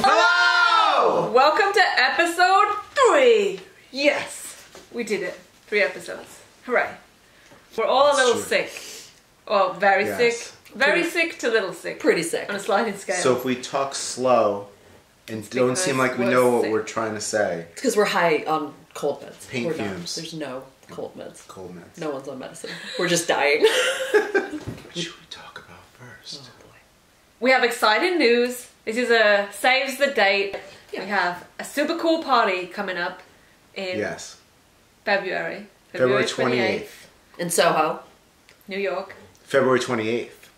Hello! Welcome to episode 3. Yes, we did it. 3 episodes. Hooray. We're all a little sick. Well, very sick. Very sick to little sick. Pretty sick. On a sliding scale. So if we talk slow and don't seem like we know what we're trying to say. It's because we're high on cold meds. Paint fumes. There's no cold meds. Cold meds. No one's on medicine. We're just dying. What should we talk about first? Oh boy. We have exciting news. This is a saves the date. Yeah. We have a super cool party coming up in February. February 28th. In Soho. New York. February 28th.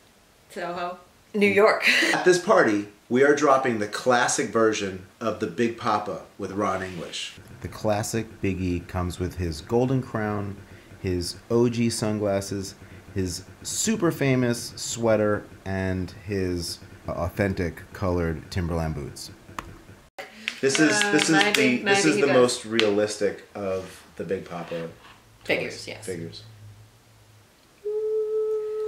Soho. New York. At this party, we are dropping the classic version of the Big Papa with Ron English. The classic Biggie comes with his golden crown, his OG sunglasses, his super famous sweater, and his authentic colored Timberland boots. This is the most realistic of the Big Papa Figures, yes. Figures.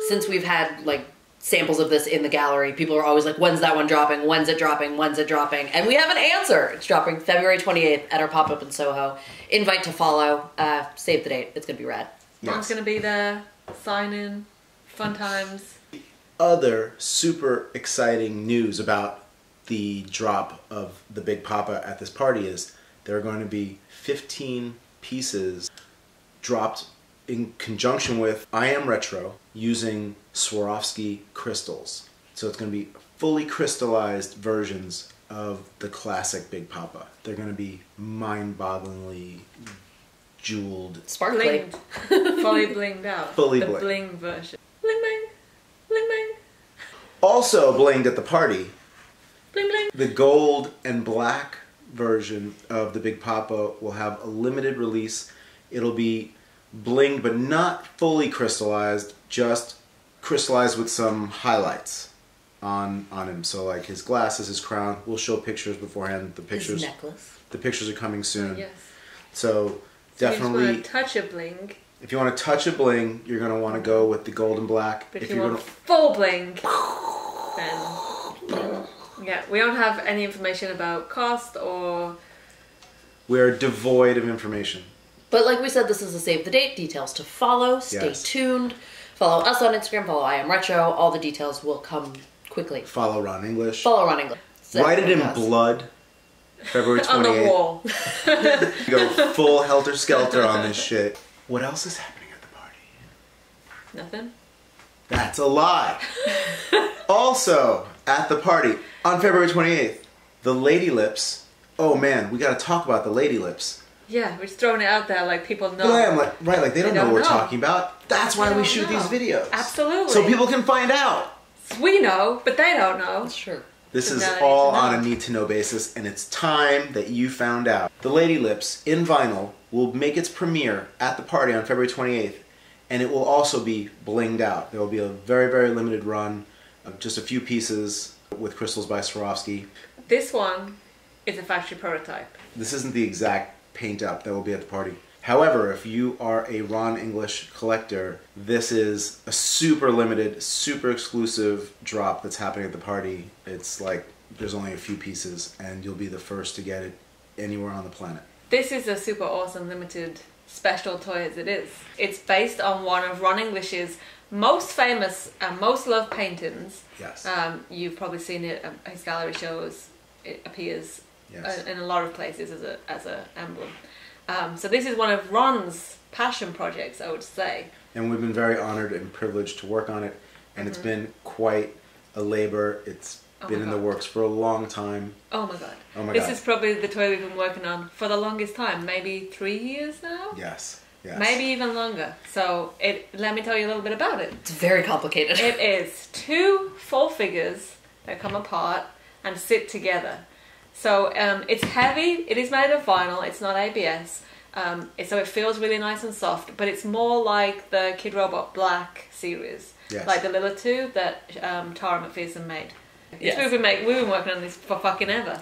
Since we've had like samples of this in the gallery, people are always like, when's that one dropping? When's it dropping? When's it dropping? And we have an answer. It's dropping February 28th at our pop-up in Soho. Invite to follow. Save the date. It's going to be rad. Ron's going to be there. Sign in. Fun times. Other super exciting news about the drop of the Big Papa at this party is there are going to be 15 pieces dropped in conjunction with I Am Retro using Swarovski crystals. So it's going to be fully crystallized versions of the classic Big Papa. They're going to be mind-bogglingly jeweled. Sparkly. Blinged. Fully blinged out. Fully the blinged. bling version. Bling bling. Bling bling. Also blinged at the party, Bling bling. the gold and black version of the Big Papa will have a limited release. It'll be blinged but not fully crystallized, just crystallized with some highlights on him. So like his glasses, his crown. We'll show pictures beforehand. His necklace. The pictures are coming soon. Yes. So definitely, if you want to touch a bling. if you want to touch a bling, you're going to want to go with the gold and black. But if you want full bling, then yeah, we don't have any information about cost or. We're devoid of information. But like we said, this is a save the date. Details to follow. Stay tuned. Follow us on Instagram. Follow I Am Retro. All the details will come quickly. Follow Ron English. Follow Ron English. Write it in blood. February 28th. On the wall. Go full helter-skelter on this shit. What else is happening at the party? Nothing. That's a lie. Also, at the party, on February 28th, the Lady Lips. Oh man, we gotta talk about the Lady Lips. Yeah, we're just throwing it out there like people know. Yeah, like they don't know what we're talking about. That's why we shoot these videos. Absolutely. So people can find out. We know, but they don't know. Sure. This So is now they all need to on know. a need-to-know basis, and it's time that you found out. The Lady Lips in vinyl will make its premiere at the party on February 28th, and it will also be blinged out. There will be a very, very limited run of just a few pieces with crystals by Swarovski. This one is a factory prototype. This isn't the exact paint up that will be at the party. However, if you are a Ron English collector, this is a super limited, super exclusive drop that's happening at the party. It's like there's only a few pieces and you'll be the first to get it anywhere on the planet. This is a super awesome limited special toy as it is. It's based on one of Ron English's most famous and most loved paintings. Yes. You've probably seen it at his gallery shows. It appears Yes. in a lot of places as a emblem. So this is one of Ron's passion projects, I would say. And we've been very honored and privileged to work on it. And it's been quite a labor. It's been in the works for a long time. Oh my god. Oh my this God. is probably the toy we've been working on for the longest time. Maybe 3 years now? Yes. Yes. Maybe even longer. So let me tell you a little bit about it. It's very complicated. It is 2 full figures that come apart and sit together. So it's heavy. It is made of vinyl. It's not ABS. So it feels really nice and soft, but it's more like the Kid Robot Black series. Yes. Like the Lilla 2 that Tara McPherson made. Yes. We've been working on this for fucking ever.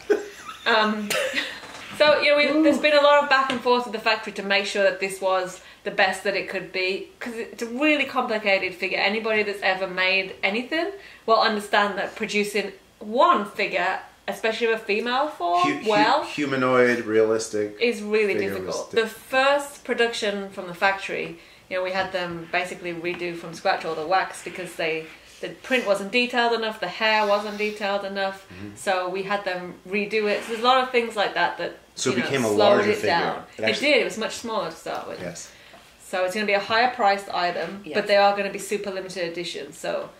So, there's been a lot of back and forth with the factory to make sure that this was the best that it could be, because it's a really complicated figure. Anybody that's ever made anything will understand that producing one figure, especially of a female form, humanoid, realistic, is really difficult. The first production from the factory, we had them basically redo from scratch all the wax because the print wasn't detailed enough, the hair wasn't detailed enough, so we had them redo it. So there's a lot of things like that so it became a slowed larger it figure. down. It did. It was much smaller to start with. Yes. So it's going to be a higher priced item, but they are going to be super limited edition. So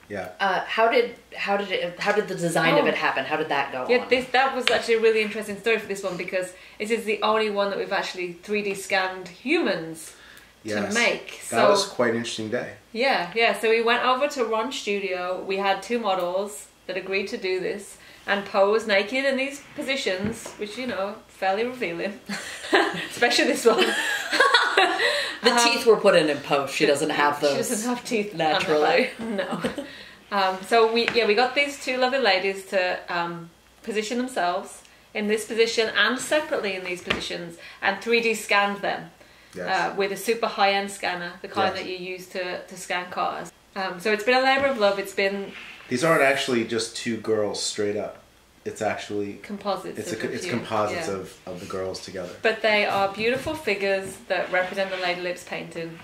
yeah. How did the design of it happen? How did that go? Yeah, that was actually a really interesting story for this one because it is the only one that we've actually 3D scanned humans to make. That was quite an interesting day. Yeah. So we went over to Ron's studio. We had 2 models that agreed to do this and pose naked in these positions, which, fairly revealing. Especially this one. The teeth were put in post. She doesn't have those. She doesn't have teeth naturally. No. So we got these 2 lovely ladies to position themselves in this position and separately in these positions and 3D scanned them. Yes. With a super high-end scanner, the kind that you use to scan cars. So it's been a labour of love. These aren't actually just 2 girls straight up. It's actually composites. It's composites of the girls together. But they are beautiful figures that represent the Lady Lips painting.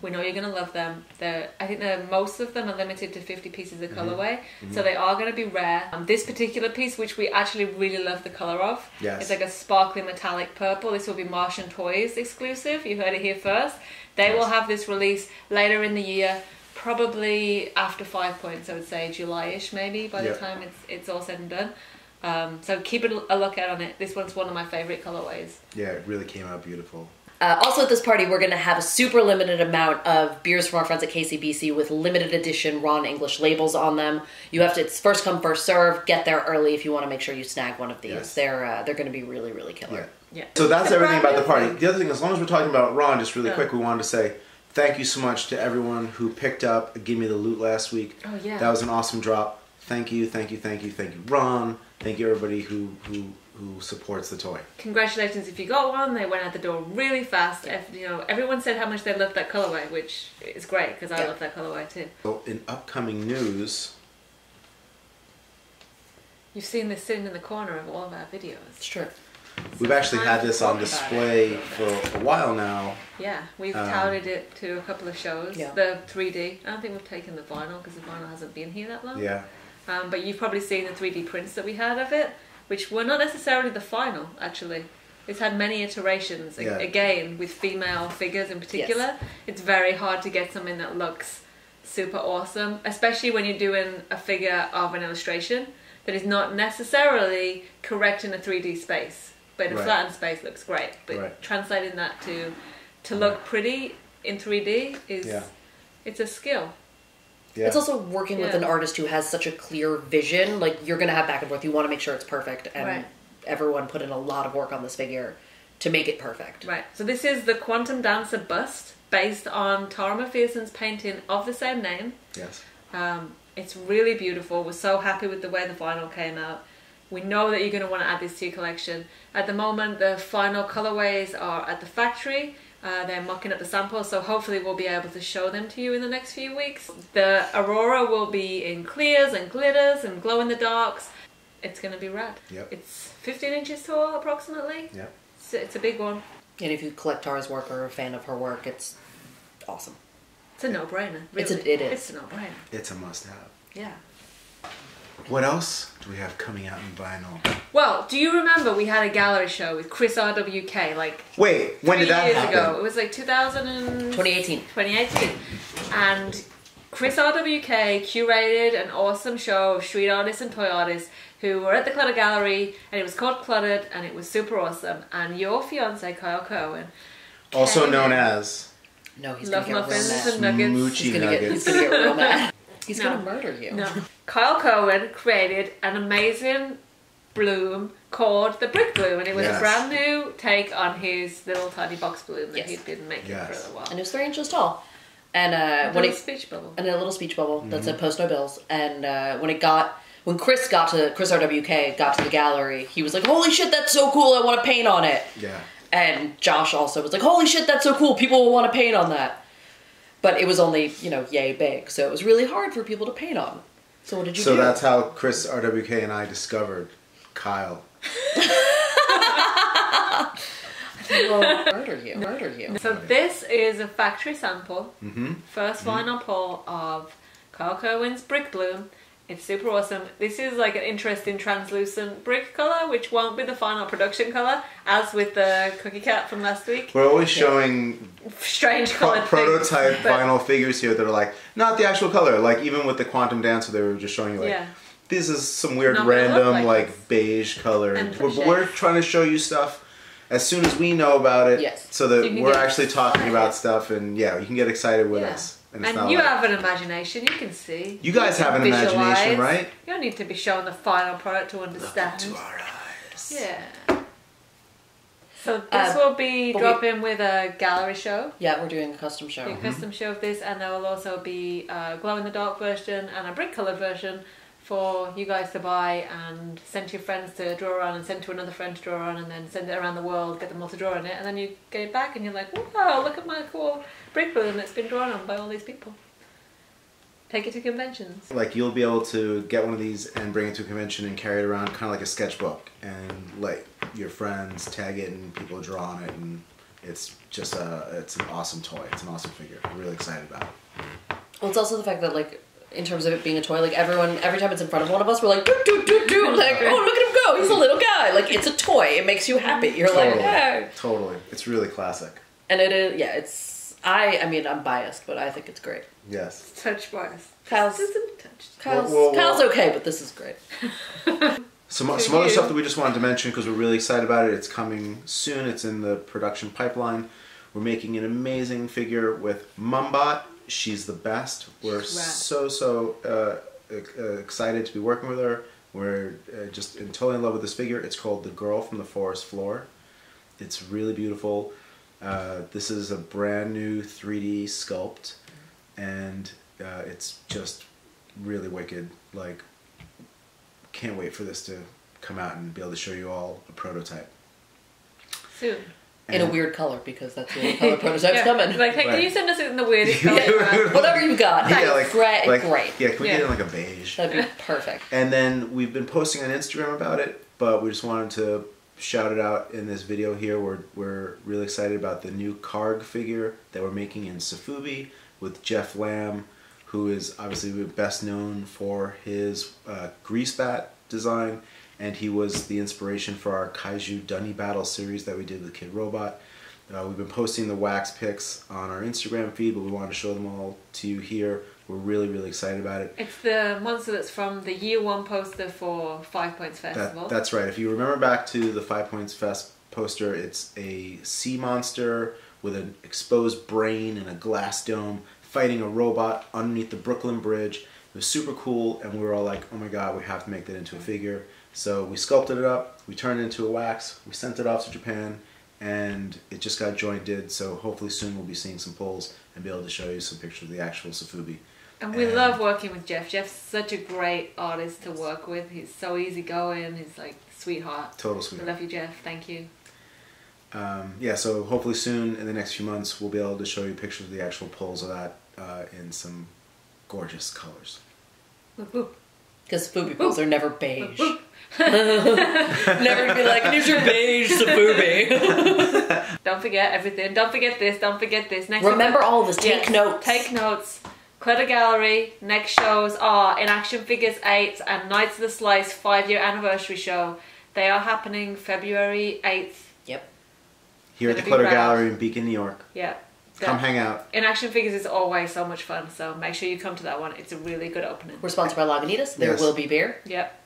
We know you're going to love them. I think most of them are limited to 50 pieces of colorway, so they are going to be rare. This particular piece, which we actually really love the color of, it's like a sparkly metallic purple. This will be Martian Toys exclusive. You heard it here first. They will have this release later in the year, probably after 5 points. I would say July-ish maybe by the time it's all said and done. So keep a lookout on it. This one's one of my favorite colorways. Yeah, it really came out beautiful. Also at this party, we're going to have a super limited amount of beers from our friends at KCBC with limited edition Ron English labels on them. It's first come, first serve. Get there early if you want to make sure you snag one of these. Yes. They're going to be really, really killer. Yeah. So that's everything about the party. The other thing, as long as we're talking about Ron, just really quick, we wanted to say thank you so much to everyone who picked up and gave me the loot last week. Oh, yeah. That was an awesome drop. Thank you, Ron. Thank you, everybody who supports the toy. Congratulations if you got one. They went out the door really fast. Everyone said how much they loved that colorway, which is great because I love that colorway too. So in upcoming news, you've seen this sitting in the corner of all of our videos. It's true. We've actually had this on display for a while now. Yeah, we've touted it to a couple of shows. Yeah. The 3D. I don't think we've taken the vinyl because the vinyl hasn't been here that long. Yeah. But you've probably seen the 3D prints that we had of it, which were not necessarily the final, actually. It's had many iterations, again, with female figures in particular. Yes. It's very hard to get something that looks super awesome, especially when you're doing a figure of an illustration that is not necessarily correct in a 3D space, but in a flattened space looks great. But translating that to look pretty in 3D it's a skill. Yeah. It's also working with an artist who has such a clear vision. Like, you're going to have back and forth. You want to make sure it's perfect. And everyone put in a lot of work on this figure to make it perfect. Right. So this is the Quantum Dancer bust based on Tara McPherson's painting of the same name. Yes. It's really beautiful. We're so happy with the way the vinyl came out. We know that you're going to want to add this to your collection. At the moment, the final colorways are at the factory. They're mocking up the samples, so hopefully we'll be able to show them to you in the next few weeks. The Aurora will be in clears and glitters and glow-in-the-darks. It's going to be rad. Yep. It's 15 inches tall, approximately. Yep. It's a big one. And if you collect Tara's work or are a fan of her work, it's awesome. It's a no-brainer, really. It is. It's a no-brainer. It's a must-have. Yeah. What else do we have coming out in vinyl? Well, do you remember we had a gallery show with Chris RWK Wait, when did that happen? 3 years ago. It was 2018. 2018. And Chris RWK curated an awesome show of street artists and toy artists who were at the Clutter Gallery, and it was called Cluttered, and it was super awesome. And your fiance, Kyle Kirwan, also known as... No, he's Love going to get real Muffins mad. and Nuggets. He's going to get real mad. He's going to murder you. No. Kyle Kirwan created an amazing bloom called the Brick Bloom, and it was a brand new take on his little tiny box bloom that he'd been making for a while. And it was 3 inches tall. And a little speech bubble. And a little speech bubble that said post no bills. And when it got When Chris RWK got to the gallery, he was like, holy shit, that's so cool, I want to paint on it. Yeah. And Josh also was like, holy shit, that's so cool, people will want to paint on that. But it was only, yay big, so it was really hard for people to paint on. So what did you do? So that's how Chris RWK and I discovered Kyle. Well, murder you. So this is a factory sample. First final pour of Kyle Kirwan's Brick Bloom. It's super awesome. This is like an interesting translucent brick colour, which won't be the final production colour, as with the cookie cat from last week. We're always showing Strange coloured prototype things, but- vinyl figures here that are like, not the actual color. Like even with the Quantum Dancer, they were just showing you like, Yeah. this is some weird Not gonna look random like like beige color. And We're trying to show you stuff as soon as we know about it, Yes. so that You can we're get actually talking excited. about stuff, and yeah, you can get excited with Yeah. us. And, it's And not you like, have an imagination, you can see. You guys can have an imagination, visualise. right? You don't need to be shown the final product to Look understand. into our eyes. Yeah. So this will be but dropping with a gallery show. Yeah, we're doing a custom show. A custom show of this, and there will also be a glow-in-the-dark version and a brick-coloured version for you guys to buy and send to your friends to draw on, and send to another friend to draw on, and then send it around the world, get them all to draw on it, and then you get it back and you're like, wow, look at my cool brick bloom that's been drawn on by all these people. Take it to conventions. Like you'll be able to get one of these and bring it to a convention and carry it around, kind of like a sketchbook, and let your friends tag it and people draw on it, and it's just it's an awesome toy. It's an awesome figure. I'm really excited about it. Well, it's also the fact that, like, in terms of it being a toy, like, everyone, every time it's in front of one of us, we're like, doo, doo, doo, doo. Like, oh, look at him go, he's a little guy. Like, it's a toy. It makes you happy. You're like, Totally. hey. Totally. It's really classic. And it is, yeah, it's, I mean, I'm biased, but I think it's great. Yes. Touch bias. Kyle's touched. Kyle's okay, but this is great. Some other stuff that we just wanted to mention because we're really excited about it. It's coming soon. It's in the production pipeline. We're making an amazing figure with Mumbot. She's the best. We're so excited to be working with her. We're just totally in love with this figure. It's called The Girl from the Forest Floor. It's really beautiful. This is a brand new 3D sculpt, and it's just really wicked. Like, can't wait for this to come out and be able to show you all a prototype. Soon. In a weird color, because that's the only color prototype's coming. Like, hey, can you send us it in the weirdest color? Whatever you got. Yeah, like, great. Yeah, can we get it in like a beige? That'd be perfect. And then we've been posting on Instagram about it, but we just wanted to shout it out in this video here. We're really excited about the new Karg figure that we're making in Sofubi with Jeff Lamb, who is obviously best known for his grease bat design, and he was the inspiration for our Kaiju Dunny Battle series that we did with Kid Robot. We've been posting the wax pics on our Instagram feed, but we wanted to show them all to you here. We're really, really excited about it. It's the monster that's from the Year 1 poster for 5 Points Festival. That's right. If you remember back to the 5 Points Fest poster, it's a sea monster with an exposed brain and a glass dome fighting a robot underneath the Brooklyn Bridge. It was super cool, and we were all like, oh my god, we have to make that into a figure. So we sculpted it up, we turned it into a wax, we sent it off to Japan, and it just got jointed, so hopefully soon we'll be seeing some pulls and be able to show you some pictures of the actual Sofubi. And we love working with Jeff. Jeff's such a great artist to work with. He's so easygoing, he's like sweetheart. Total sweetheart. I love you, Jeff. Thank you. Yeah, so hopefully soon, in the next few months, we'll be able to show you pictures of the actual pulls of that in some gorgeous colors. Because Sofubi pulls are never beige. Never to be like, here's your beige Sofubi. Don't forget everything. Don't forget this. Don't forget this. Next Remember all of this. Take notes. Take notes. Clutter Gallery. Next shows are In Action Figures 8 and Knights of the Slice 5-year anniversary show. They are happening February 8th. Yep. Here at the Gonna be Clutter rad. Gallery in Beacon, New York. Yeah. Come hang out. In Action Figures is always so much fun, so make sure you come to that one. It's a really good opening. We're sponsored by Lagunitas. There Yes. will be beer. Yep.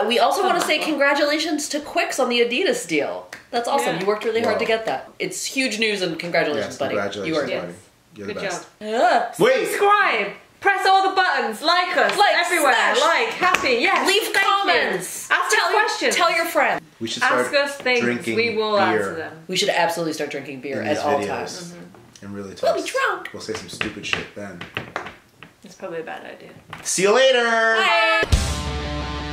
We also want to say congratulations to Quicks on the Adidas deal. That's awesome. Yeah. You worked really hard Wow. to get that. It's huge news, and congratulations, Yes, buddy. congratulations, You are Yes. buddy. You're the Good best. job. Yeah. Wait! Subscribe! Press all the buttons! Like us! Like, everywhere! smash. Like, happy, yes! Leave thank comments. you. Ask us questions! Tell your friends. We should start Ask us things, drinking we will beer answer them. We should absolutely start drinking beer in at these all videos times. and really We'll talk. be drunk. We'll say some stupid shit then. It's probably a bad idea. See you later! Bye.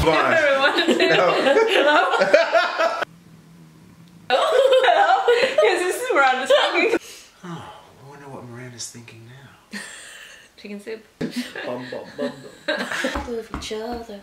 Come on. Everyone, No. hello? Hello? Yes, this is Miranda talking. Oh, I wonder what Miranda's thinking now. Chicken soup. Bum, bum, bum, bum. Of each other.